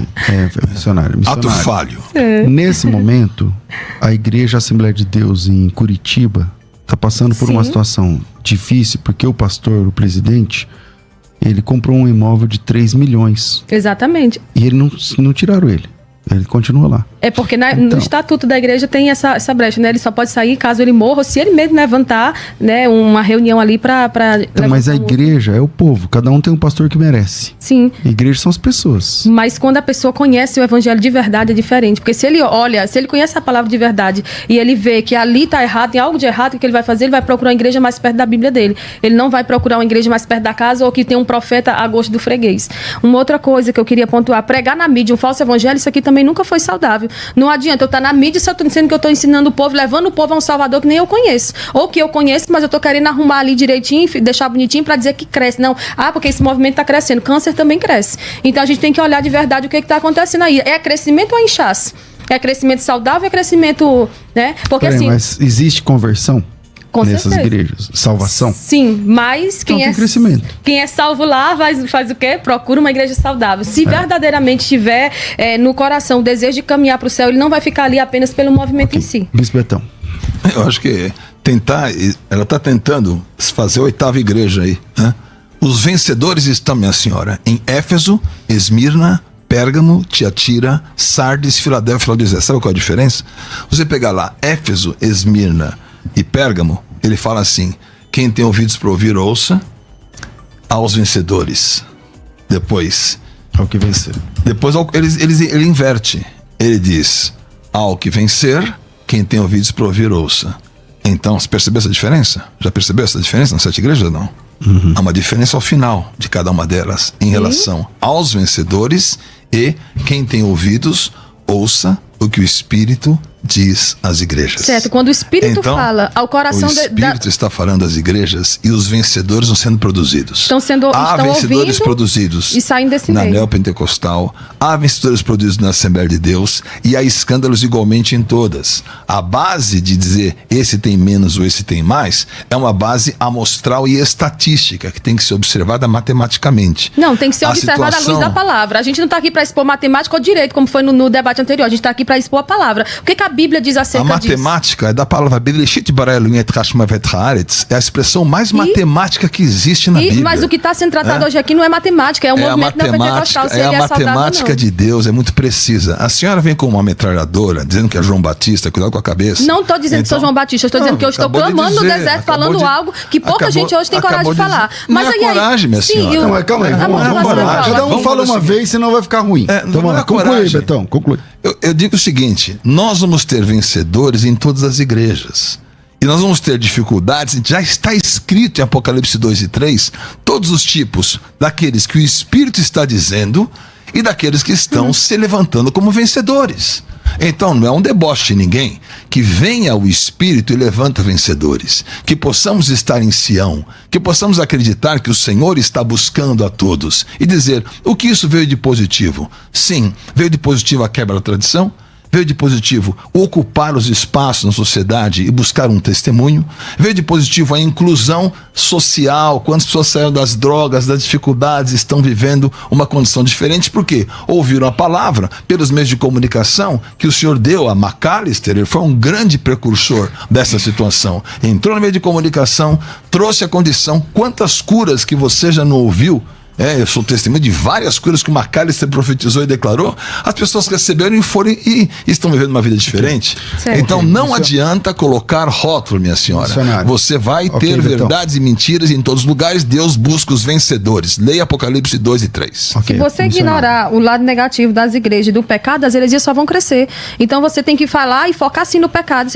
missionário. Ato falho. Nesse momento, a Igreja Assembleia de Deus em Curitiba está passando por uma situação difícil, porque o pastor, o presidente, ele comprou um imóvel de 3 milhões. Exatamente. E ele não tiraram ele. Ele continua lá. É porque no estatuto da igreja tem essa brecha, né? Ele só pode sair caso ele morra ou se ele mesmo levantar, né, uma reunião ali para então, mas a igreja é o povo. Cada um tem um pastor que merece. Sim. A igreja são as pessoas. Mas quando a pessoa conhece o evangelho de verdade é diferente. Porque se ele conhece a palavra de verdade e ele vê que ali está errado, tem algo de errado, o que ele vai fazer? Ele vai procurar uma igreja mais perto da Bíblia dele. Ele não vai procurar uma igreja mais perto da casa ou que tem um profeta a gosto do freguês. Uma outra coisa que eu queria pontuar, pregar na mídia um falso evangelho, isso aqui também nunca foi saudável. Não adianta eu estar na mídia se eu estou dizendo que eu estou ensinando o povo, levando o povo a um salvador que nem eu conheço. Ou que eu conheço, mas eu estou querendo arrumar ali direitinho, deixar bonitinho para dizer que cresce. Não, porque esse movimento está crescendo. Câncer também cresce. Então a gente tem que olhar de verdade o que está acontecendo aí. É crescimento ou é inchaço? É crescimento saudável ou é crescimento, né? Porque assim... Mas existe conversão? Com nessas certeza. igrejas? Salvação? Sim, mas então, tem crescimento. Quem é salvo lá faz o quê? Procura uma igreja saudável. Se verdadeiramente tiver no coração o desejo de caminhar para o céu, ele não vai ficar ali apenas pelo movimento em si. Bispo Betão. Eu acho que ela está tentando fazer a 8ª igreja aí, né? Os vencedores estão, minha senhora, em Éfeso, Esmirna, Pérgamo, Tiatira, Sardes, Filadélfia e Laodiceia. Sabe qual é a diferença? Você pegar lá Éfeso, Esmirna e Pérgamo, ele fala assim: quem tem ouvidos para ouvir, ouça. Aos vencedores. Depois, ao que vencer. Depois ele inverte. Ele diz: ao que vencer, quem tem ouvidos para ouvir, ouça. Então, você percebeu essa diferença? Já percebeu essa diferença nas 7 igrejas ou não? Há uma diferença ao final de cada uma delas em relação aos vencedores e quem tem ouvidos, ouça o que o Espírito diz às igrejas. Certo, quando o Espírito Então, fala ao coração... o Espírito está falando às igrejas e os vencedores estão sendo produzidos. Estão vencedores ouvindo produzidos e saem desse na meio. neopentecostal, há vencedores produzidos na Assembleia de Deus e há escândalos igualmente em todas. A base de dizer esse tem menos ou esse tem mais é uma base amostral e estatística que tem que ser observada matematicamente. Não, tem que ser observada à luz da palavra. A gente não está aqui para expor matemática ou direito, como foi no debate anterior. A gente está aqui para expor a palavra. O que a Bíblia diz acerca disso? A matemática é da palavra Bereshit bara Elohim et Hashma vet haaretz, é a expressão mais matemática que existe na Bíblia. Mas o que está sendo tratado hoje aqui não é matemática, é o movimento neopentecostal. É a matemática de Deus, é muito precisa. A senhora vem com uma metralhadora dizendo que é João Batista, cuidado com a cabeça. Não estou dizendo que sou João Batista, estou dizendo que eu estou clamando no deserto, falando algo que pouca gente hoje tem coragem de falar. Mas não é coragem, minha senhora. Não, calma aí, vamos parar. Cada um fala uma vez, senão vai ficar ruim. Então vamos lá, conclui, Betão, conclui. Eu digo o seguinte, nós vamos ter vencedores em todas as igrejas. E nós vamos ter dificuldades, já está escrito em Apocalipse 2 e 3, todos os tipos daqueles que o Espírito está dizendo e daqueles que estão se levantando como vencedores. Então não é um deboche de ninguém, que venha o Espírito e levanta vencedores, que possamos estar em Sião, que possamos acreditar que o Senhor está buscando a todos e dizer, o que isso veio de positivo? Sim, veio de positivo a quebra da tradição, veio de positivo ocupar os espaços na sociedade e buscar um testemunho, veio de positivo a inclusão social, quantas pessoas saíram das drogas, das dificuldades, estão vivendo uma condição diferente, porque ouviram a palavra pelos meios de comunicação que o Senhor deu a McAllister, ele foi um grande precursor dessa situação, entrou no meio de comunicação, trouxe a condição, quantas curas que você já não ouviu. Eu sou testemunho de várias coisas que o McAllister profetizou e declarou. As pessoas receberam e foram e estão vivendo uma vida diferente. Certo. Então não adianta colocar rótulo, minha senhora. Você vai ter verdades e mentiras em todos os lugares. Deus busca os vencedores. Leia Apocalipse 2 e 3. Se você ignorar o lado negativo das igrejas e do pecado, as heresias só vão crescer. Então você tem que falar e focar assim no pecado.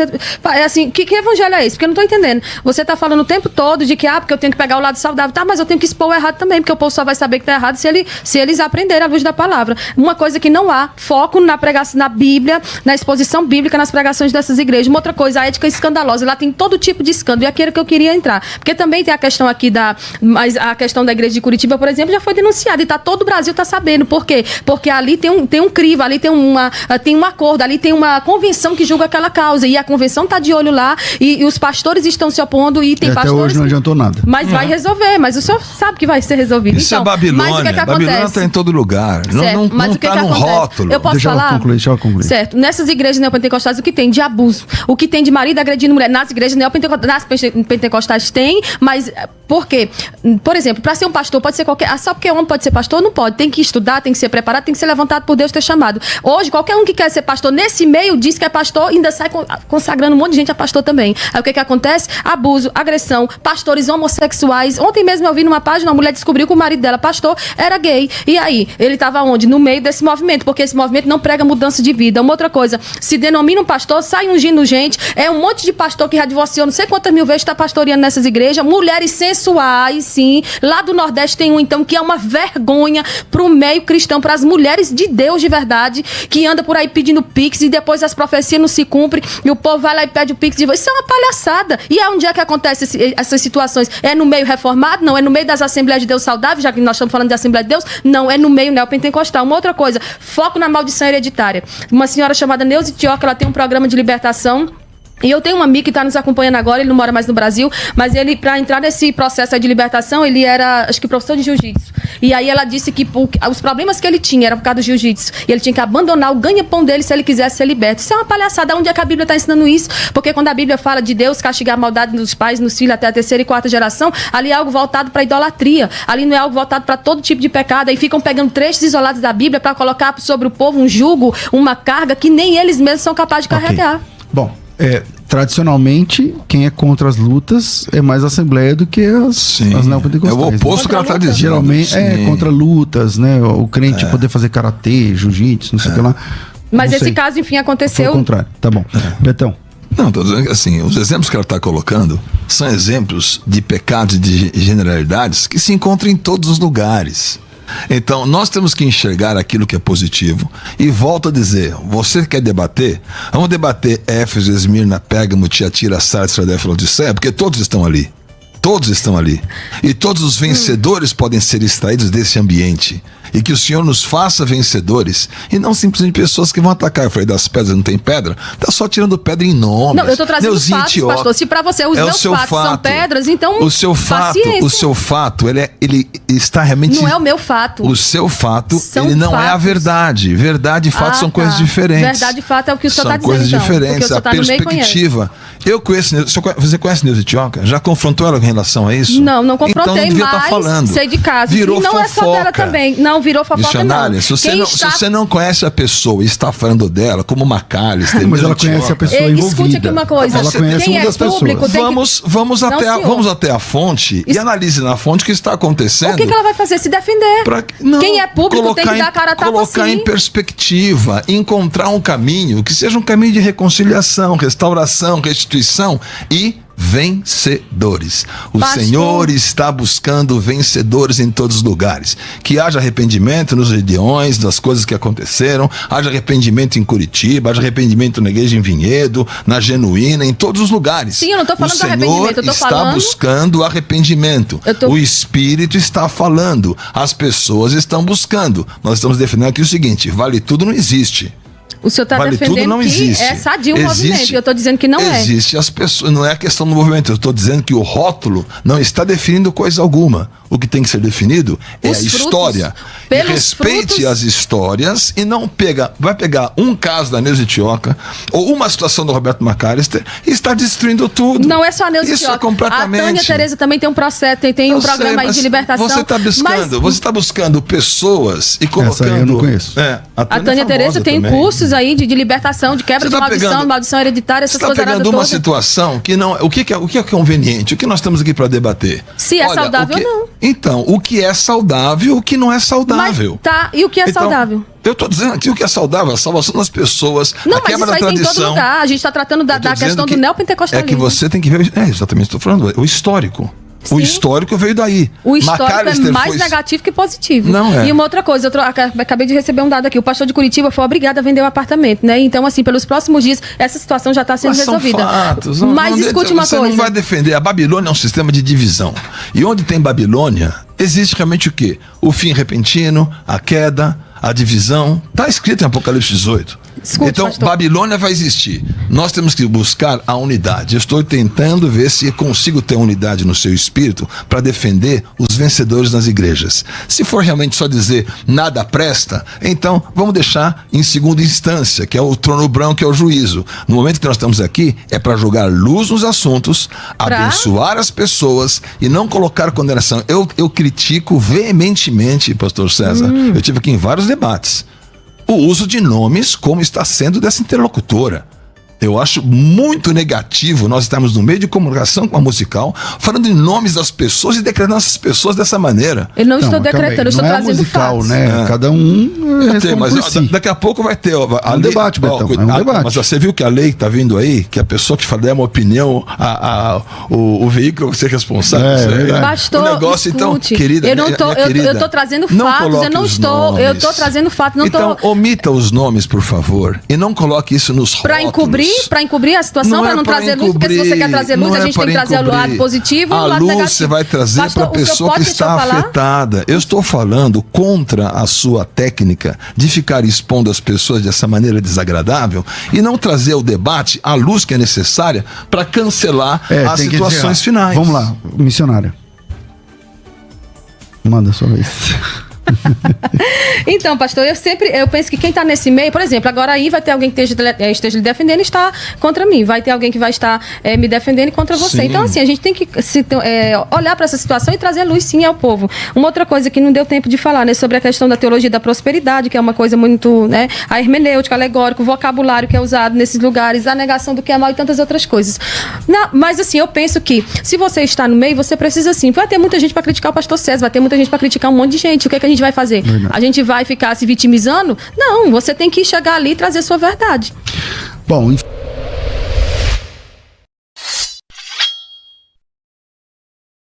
É assim, que evangelho é esse? Porque eu não estou entendendo. Você está falando o tempo todo de que porque eu tenho que pegar o lado saudável. Tá, mas eu tenho que expor o errado também, porque o povo só vai saber que está errado se eles aprenderem a luz da palavra. Uma coisa que não há foco na pregação, na Bíblia, na exposição bíblica, nas pregações dessas igrejas. Uma outra coisa, a ética escandalosa. Lá tem todo tipo de escândalo. E aquilo que eu queria entrar. Porque também tem a questão aqui mas a questão da igreja de Curitiba, por exemplo, já foi denunciada. E todo o Brasil está sabendo. Por quê? Porque ali tem um crivo, ali tem um acordo, ali tem uma convenção que julga aquela causa. E a convenção está de olho lá e os pastores estão se opondo e tem pastores... Até hoje não adiantou nada. Mas vai resolver. Mas o senhor sabe que vai ser resolvido. Isso então, Babilônia. Mas o que acontece? Babilônia está em todo lugar. Certo, não está num rótulo. Eu posso falar? Deixa eu concluir. Certo. Nessas igrejas neopentecostais, o que tem de abuso? O que tem de marido agredindo mulher? Nas igrejas neopentecostais, nas pentecostais tem, mas por quê? Por exemplo, para ser um pastor, pode ser qualquer... Só porque homem pode ser pastor? Não pode. Tem que estudar, tem que ser preparado, tem que ser levantado por Deus, ter chamado. Hoje, qualquer um que quer ser pastor nesse meio diz que é pastor, ainda sai consagrando um monte de gente a pastor também. Aí o que acontece? Abuso, agressão, pastores homossexuais. Ontem mesmo eu vi numa página, uma mulher descobriu que o marido dela, pastor, era gay. E aí? Ele estava onde? No meio desse movimento, porque esse movimento não prega mudança de vida. Uma outra coisa, se denomina um pastor, sai ungindo gente, é um monte de pastor que já divorciou não sei quantas mil vezes, está pastoreando nessas igrejas, mulheres sensuais, sim. Lá do Nordeste tem um, então, que é uma vergonha pro meio cristão, para as mulheres de Deus de verdade, que anda por aí pedindo pix e depois as profecias não se cumprem e o povo vai lá e pede o pix de volta. Isso é uma palhaçada. E é onde é que acontece essas situações? É no meio reformado? Não. É no meio das Assembleias de Deus saudáveis, já que nós estamos falando de Assembleia de Deus? Não. É no meio neopentecostal. Uma outra coisa, foco na maldição hereditária. Uma senhora chamada Neuza Tioca, ela tem um programa de libertação. E eu tenho um amigo que está nos acompanhando agora, ele não mora mais no Brasil, mas ele, para entrar nesse processo de libertação, ele era, acho que professor de jiu-jitsu. E aí ela disse que os problemas que ele tinha eram por causa do jiu-jitsu. E ele tinha que abandonar o ganha-pão dele se ele quisesse ser liberto. Isso é uma palhaçada. Onde é que a Bíblia está ensinando isso? Porque quando a Bíblia fala de Deus castigar a maldade nos pais, nos filhos até a 3ª e 4ª geração, ali é algo voltado para idolatria. Ali não é algo voltado para todo tipo de pecado. Aí ficam pegando trechos isolados da Bíblia para colocar sobre o povo um jugo, uma carga que nem eles mesmos são capazes de carregar. Bom, tradicionalmente, quem é contra as lutas é mais a Assembleia do que as neopentecostais. É o oposto que ela está dizendo. Geralmente contra lutas, né? O crente poder fazer karatê, jiu-jitsu, não sei o que lá. Mas esse caso, enfim, aconteceu. Foi o contrário. Tá bom. Betão. Não, tô dizendo que assim, os exemplos que ela está colocando são exemplos de pecados e de generalidades que se encontram em todos os lugares. Então, nós temos que enxergar aquilo que é positivo. E volto a dizer, você quer debater? Vamos debater Éfeso, Esmirna, Pérgamo, Tiatira, Sardes, Filadélfia, Laodiceia, porque todos estão ali. Todos estão ali. E todos os vencedores podem ser extraídos desse ambiente. E que o Senhor nos faça vencedores. E não simplesmente pessoas que vão atacar. Eu falei, das pedras não tem pedra. Tá só tirando pedra em nomes. Não, eu estou trazendo fatos, pastor. Se para você os meus fatos são pedras, então o seu fato, ele está realmente... Não é o meu fato. O seu fato, são ele não fatos. É a verdade. Verdade e fato são coisas diferentes. Verdade e fato é o que o senhor está dizendo, então. São coisas diferentes. A perspectiva. Eu conheço... Você conhece Neuza Tioca? Já confrontou ela com relação a isso? Não confrontei, então, mas sei de casos. Virou e não fofoca. É só dela também. Não, virou fofoca não. Se você não conhece a pessoa e está falando dela como McAllister, mas ela conhece a pessoa envolvida. Escute aqui uma coisa. Ela conhece quem uma das pessoas. Vamos até a fonte e analise na fonte o que está acontecendo. O que ela vai fazer? Se defender. Quem é público tem que dar a cara a tapa. Colocar em perspectiva, encontrar um caminho que seja um caminho de reconciliação, restauração, restituição e vencedores. O Senhor está buscando vencedores em todos os lugares. Que haja arrependimento nos Gideões, das coisas que aconteceram, haja arrependimento em Curitiba, haja arrependimento na igreja em Vinhedo, na Genuína, em todos os lugares. Sim, eu não estou falando do arrependimento, eu estou falando... O Senhor está buscando arrependimento. O Espírito está falando, as pessoas estão buscando. Nós estamos defendendo aqui o seguinte, vale tudo não existe. O senhor está defendendo não que existe. É sadio o movimento, e eu estou dizendo que não é. Existe as pessoas, não é a questão do movimento, eu estou dizendo que o rótulo não está definindo coisa alguma. O que tem que ser definido é a história. E respeite as histórias e não vai pegar um caso da Neuza Tioca ou uma situação do Roberto McAllister e está destruindo tudo. Não é só a Neuza Tioca. Isso é completamente... A Tânia Tereza também tem um processo, tem um programa aí de libertação. Você está buscando pessoas e colocando... Essa aí eu não conheço. A Tânia Tereza tem cursos aí de libertação, de quebra de maldição hereditária, essas coisas. Você está pegando uma situação que não... O que é conveniente? O que nós estamos aqui para debater? Se é saudável ou não. Então, o que é saudável, o que não é saudável. E o que é saudável? Eu estou dizendo aqui o que é saudável, a salvação das pessoas, a quebra da tradição. Não, mas isso aí tem em todo lugar. A gente está tratando da questão do neopentecostalismo. É que você tem que ver... exatamente, estou falando. O histórico. Sim. O histórico veio daí. O histórico é mais negativo que positivo. Não é. E uma outra coisa, acabei de receber um dado aqui. O pastor de Curitiba foi obrigado a vender o apartamento, né? Então, assim, pelos próximos dias, essa situação já está sendo resolvida. São fatos. Mas escute uma coisa. Você não vai defender. A Babilônia é um sistema de divisão. E onde tem Babilônia, existe realmente o quê? O fim repentino, a queda, a divisão. Está escrito em Apocalipse 18. Escute, então, pastor. Babilônia vai existir. Nós temos que buscar a unidade. Eu estou tentando ver se consigo ter unidade no seu espírito para defender os vencedores nas igrejas. Se for realmente só dizer nada presta, então vamos deixar em segunda instância, que é o trono branco, que é o juízo. No momento que nós estamos aqui, é para jogar luz nos assuntos, abençoar as pessoas e não colocar condenação. Eu critico veementemente, pastor César, eu tive aqui em vários debates, o uso de nomes como está sendo dessa interlocutora. Eu acho muito negativo nós estarmos no meio de comunicação com a musical, falando em nomes das pessoas e decretando essas pessoas dessa maneira. Eu não estou decretando, eu estou trazendo musical, fatos. Né? Cada um mas daqui a pouco vai ter um debate, Betão, é um debate. Mas você viu que a lei que está vindo aí, que a pessoa que der uma opinião, o veículo vai ser responsável. Pastor, o negócio, escute, então, querida, eu estou trazendo fatos, eu estou trazendo fatos. Então, omita os nomes, por favor, e não coloque isso nos rótulos. Para encobrir a situação, para não trazer luz, porque se você quer trazer luz, a gente tem que trazer o lado positivo e o lado negativo. Você vai trazer para a pessoa que está afetada. Eu estou falando contra a sua técnica de ficar expondo as pessoas dessa maneira desagradável e não trazer o debate, a luz que é necessária para cancelar as situações finais. Vamos lá, missionária. Manda a sua vez. Então, pastor, eu penso que quem está nesse meio, por exemplo, agora aí vai ter alguém que esteja lhe defendendo e está contra mim, vai ter alguém que vai estar me defendendo e contra você. Sim. Então, assim, a gente tem que olhar para essa situação e trazer luz, sim, ao povo. Uma outra coisa que não deu tempo de falar, né, sobre a questão da teologia da prosperidade, que é uma coisa muito, né, a hermenêutica, alegórico, o vocabulário que é usado nesses lugares, a negação do que é mal e tantas outras coisas. Mas, assim, eu penso que se você está no meio, você precisa, sim, vai ter muita gente para criticar o pastor César, vai ter muita gente para criticar um monte de gente. O que é que a gente vai fazer? A gente vai ficar se vitimizando? Não, você tem que chegar ali e trazer sua verdade. Bom,